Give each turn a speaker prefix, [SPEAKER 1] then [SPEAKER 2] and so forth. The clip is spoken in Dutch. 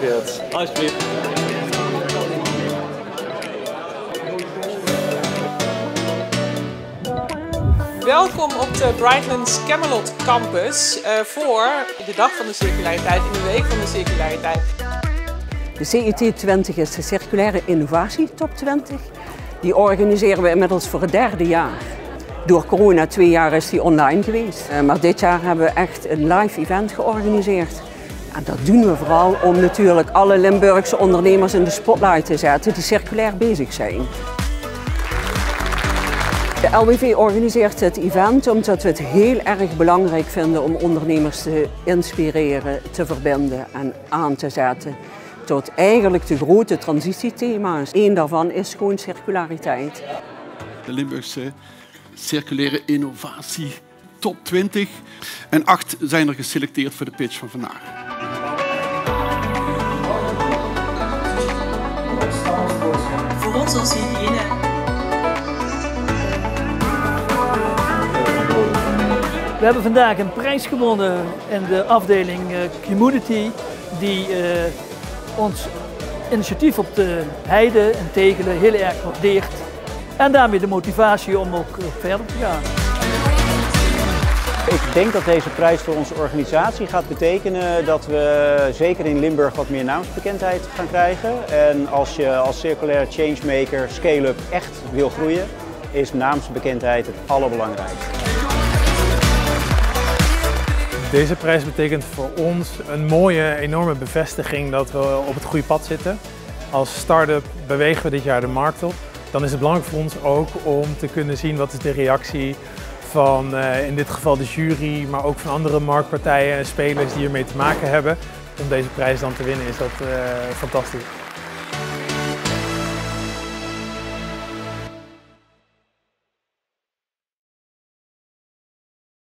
[SPEAKER 1] Gefeliciteerd. Alsjeblieft.
[SPEAKER 2] Welkom op de Brightlands Camelot Campus voor de Dag van de Circulariteit in de Week van de Circulariteit.
[SPEAKER 3] De CIT 20 is de Circulaire Innovatie Top 20. Die organiseren we inmiddels voor het 3e jaar. Door corona 2 jaar is die online geweest. Maar dit jaar hebben we echt een live event georganiseerd. En dat doen we vooral om natuurlijk alle Limburgse ondernemers in de spotlight te zetten die circulair bezig zijn. De LWV organiseert dit event omdat we het heel erg belangrijk vinden om ondernemers te inspireren, te verbinden en aan te zetten tot eigenlijk de grote transitiethema's. Eén daarvan is gewoon circulariteit.
[SPEAKER 4] De Limburgse Circulaire Innovatie Top 20 en 8 zijn er geselecteerd voor de pitch van vandaag.
[SPEAKER 5] Voor ons als hygiëne.
[SPEAKER 6] We hebben vandaag een prijs gewonnen in de afdeling Community die ons initiatief op de Heide en Tegelen heel erg waardeert. En daarmee de motivatie om ook verder te gaan.
[SPEAKER 7] Ik denk dat deze prijs voor onze organisatie gaat betekenen dat we zeker in Limburg wat meer naamsbekendheid gaan krijgen. En als je als circulaire changemaker scale-up echt wil groeien, is naamsbekendheid het allerbelangrijkste.
[SPEAKER 8] Deze prijs betekent voor ons een mooie, enorme bevestiging dat we op het goede pad zitten. Als start-up bewegen we dit jaar de markt op. Dan is het belangrijk voor ons ook om te kunnen zien wat is de reactie van in dit geval de jury, maar ook van andere marktpartijen en spelers die ermee te maken hebben. Om deze prijs dan te winnen is dat fantastisch.